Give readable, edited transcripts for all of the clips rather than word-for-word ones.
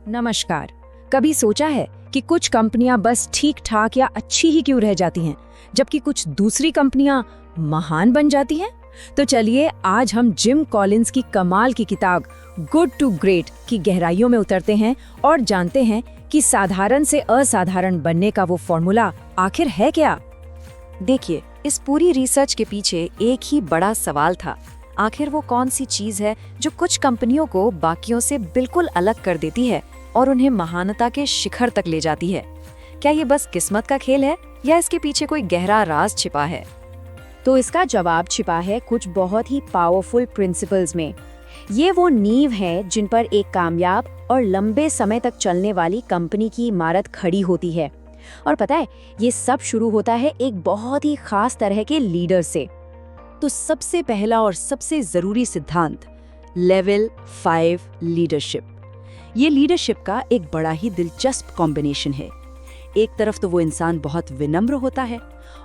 नमस्कार। कभी सोचा है कि कुछ कंपनियां बस ठीक ठाक या अच्छी ही क्यों रह जाती हैं, जबकि कुछ दूसरी कंपनियां महान बन जाती हैं? तो चलिए आज हम जिम कॉलिंस की कमाल की किताब गुड टू ग्रेट की गहराइयों में उतरते हैं और जानते हैं कि साधारण से असाधारण बनने का वो फॉर्मूला आखिर है क्या। देखिए, इस पूरी रिसर्च के पीछे एक ही बड़ा सवाल था। आखिर वो कौन सी चीज है जो कुछ कंपनियों को बाकियों से बिल्कुल अलग कर देती है और उन्हें महानता के शिखर तक ले जाती है? क्या ये बस किस्मत का खेल है या इसके पीछे कोई गहरा राज छिपा है? तो इसका जवाब छिपा है कुछ बहुत ही पावरफुल प्रिंसिपल्स में। ये वो नींव है जिन पर एक कामयाब और लंबे समय तक चलने वाली कंपनी की इमारत खड़ी होती है। और पता है, ये सब शुरू होता है एक बहुत ही खास तरह के लीडर से। तो सबसे पहला और सबसे जरूरी सिद्धांत, लेवल 5 लीडरशिप। ये लीडरशिप का एक बड़ा ही दिलचस्प कॉम्बिनेशन है। एक तरफ तो वो इंसान बहुत विनम्र होता है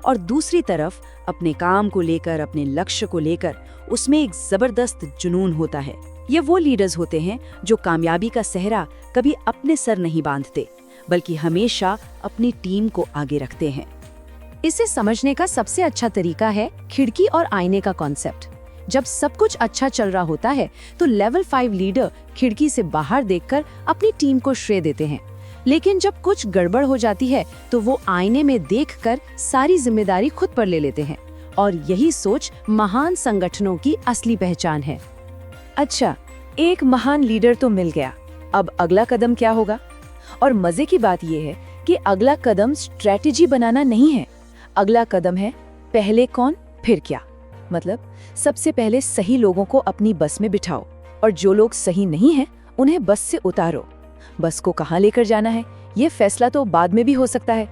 और दूसरी तरफ अपने काम को लेकर, अपने लक्ष्य को लेकर उसमें एक जबरदस्त जुनून होता है। ये वो लीडर्स होते हैं जो कामयाबी का सेहरा कभी अपने सर नहीं बांधते, बल्कि हमेशा अपनी टीम को आगे रखते हैं। इसे समझने का सबसे अच्छा तरीका है खिड़की और आईने का कॉन्सेप्ट। जब सब कुछ अच्छा चल रहा होता है तो लेवल 5 लीडर खिड़की से बाहर देखकर अपनी टीम को श्रेय देते हैं, लेकिन जब कुछ गड़बड़ हो जाती है तो वो आईने में देखकर सारी जिम्मेदारी खुद पर ले लेते हैं। और यही सोच महान संगठनों की असली पहचान है। अच्छा, एक महान लीडर तो मिल गया, अब अगला कदम क्या होगा? और मजे की बात यह है कि अगला कदम स्ट्रेटेजी बनाना नहीं है। अगला कदम है पहले कौन फिर क्या। मतलब सबसे पहले सही लोगों को अपनी बस में बिठाओ और जो लोग सही नहीं हैं उन्हें बस से उतारो। बस को कहाँ लेकर जाना है ये फैसला तो बाद में भी हो सकता है।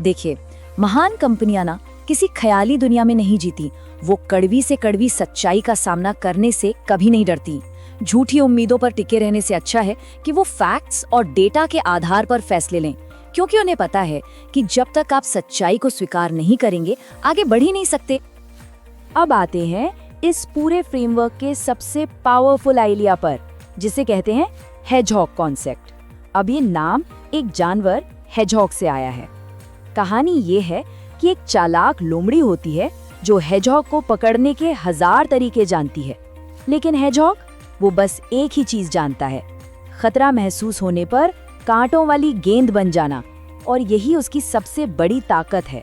देखिए, महान कंपनियां ना किसी ख्याली दुनिया में नहीं जीती। वो कड़वी से कड़वी सच्चाई का सामना करने से कभी नहीं डरती। झूठी उम्मीदों पर टिके रहने से अच्छा है कि वो फैक्ट्स और डेटा के आधार पर फैसले लें, क्योंकि उन्हें पता है कि जब तक आप सच्चाई को स्वीकार नहीं करेंगे आगे बढ़ ही नहीं सकते। अब आते हैं इस पूरे फ्रेमवर्क के सबसे पावरफुल आइडिया पर, जिसे कहते हैं हेजहॉग कॉन्सेप्ट। अब ये नाम एक जानवर हेजहॉग से आया है। कहानी ये है कि एक चालाक लोमड़ी होती है जो हेजहॉग को पकड़ने के 1000 तरीके जानती है, लेकिन हेजहॉग वो बस एक ही चीज जानता है, खतरा महसूस होने पर कांटों वाली गेंद बन जाना, और यही उसकी सबसे बड़ी ताकत है।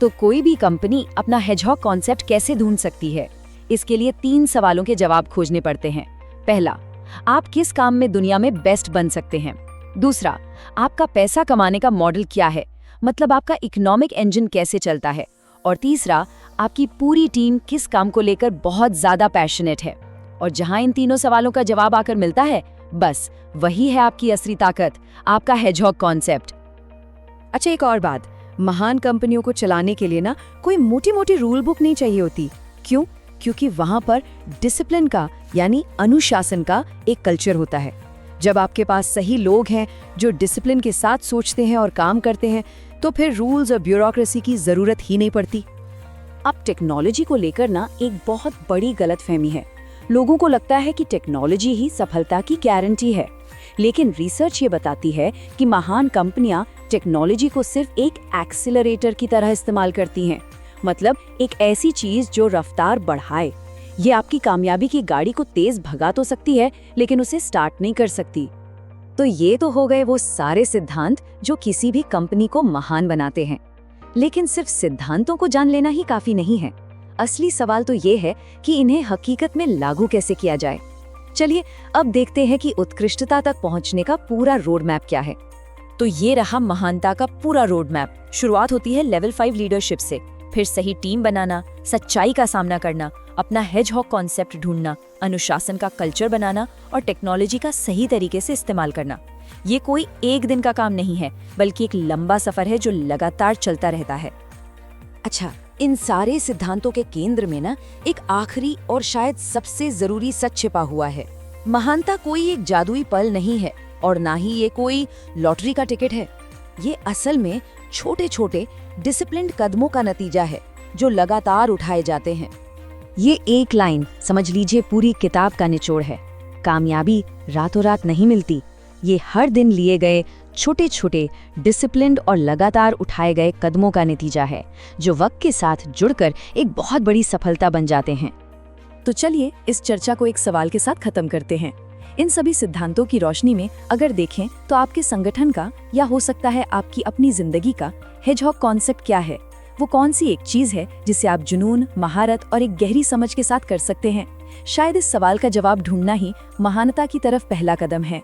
तो कोई भी कंपनी अपना हेजहॉग कॉन्सेप्ट कैसे ढूंढ सकती है? इसके लिए 3 सवालों के जवाब खोजने पड़ते हैं। पहला, आप किस काम में दुनिया में बेस्ट बन सकते हैं? दूसरा, आपका पैसा कमाने का मॉडल क्या है, मतलब आपका इकोनॉमिक इंजन कैसे चलता है? और तीसरा, आपकी पूरी टीम किस काम को लेकर बहुत ज्यादा पैशनेट है? और जहां इन तीनों सवालों का जवाब आकर मिलता है, बस वही है आपकी असली ताकत, आपका हेजहॉग कॉन्सेप्ट। अच्छा, एक और बात, महान कंपनियों को चलाने के लिए ना कोई मोटी मोटी रूल बुक नहीं चाहिए होती। क्यों? क्योंकि वहां पर डिसिप्लिन का यानी अनुशासन का एक कल्चर होता है। जब आपके पास सही लोग हैं जो डिसिप्लिन के साथ सोचते हैं और काम करते हैं, तो फिर रूल्स और ब्यूरोक्रेसी की जरूरत ही नहीं पड़ती। अब टेक्नोलॉजी को लेकर ना एक बहुत बड़ी गलतफहमी है। लोगों को लगता है कि टेक्नोलॉजी ही सफलता की गारंटी है, लेकिन रिसर्च ये बताती है कि महान कंपनियां टेक्नोलॉजी को सिर्फ एक एक्सीलरेटर की तरह इस्तेमाल करती हैं। मतलब एक ऐसी चीज जो रफ्तार बढ़ाए। ये आपकी कामयाबी की गाड़ी को तेज भगा तो सकती है, लेकिन उसे स्टार्ट नहीं कर सकती। तो ये तो हो गए वो सारे सिद्धांत जो किसी भी कंपनी को महान बनाते हैं। लेकिन सिर्फ सिद्धांतों को जान लेना ही काफी नहीं है। असली सवाल तो ये है कि इन्हें हकीकत में लागू कैसे किया जाए। चलिए अब देखते हैं कि उत्कृष्टता तक पहुंचने का पूरा रोड मैप क्या है। तो ये रहा महानता का पूरा रोड मैप। शुरुआत होती है लेवल 5 लीडरशिप से, फिर सही टीम बनाना, सच्चाई का सामना करना, अपना हेजहॉग कॉन्सेप्ट ढूंढना, अनुशासन का कल्चर बनाना और टेक्नोलॉजी का सही तरीके से इस्तेमाल करना। ये कोई एक दिन का काम नहीं है, बल्कि एक लंबा सफर है जो लगातार चलता रहता है। अच्छा, इन सारे सिद्धांतों के केंद्र में ना एक आखिरी और शायद सबसे जरूरी सच छिपा हुआ है। महानता कोई एक जादुई पल नहीं है और ना ही ये कोई लॉटरी का टिकट है। ये असल में छोटे छोटे डिसिप्लिन्ड कदमों का नतीजा है जो लगातार उठाए जाते हैं। ये एक लाइन समझ लीजिए पूरी किताब का निचोड़ है। कामयाबी रातों रात नहीं मिलती, ये हर दिन लिए गए छोटे छोटे डिसिप्लिन्ड और लगातार उठाए गए कदमों का नतीजा है, जो वक्त के साथ जुड़कर एक बहुत बड़ी सफलता बन जाते हैं। तो चलिए इस चर्चा को एक सवाल के साथ खत्म करते हैं। इन सभी सिद्धांतों की रोशनी में अगर देखें तो आपके संगठन का या हो सकता है आपकी अपनी जिंदगी का हेजहॉग कॉन्सेप्ट क्या है? वो कौन सी एक चीज है जिसे आप जुनून, महारत और एक गहरी समझ के साथ कर सकते हैं? शायद इस सवाल का जवाब ढूंढना ही महानता की तरफ पहला कदम है।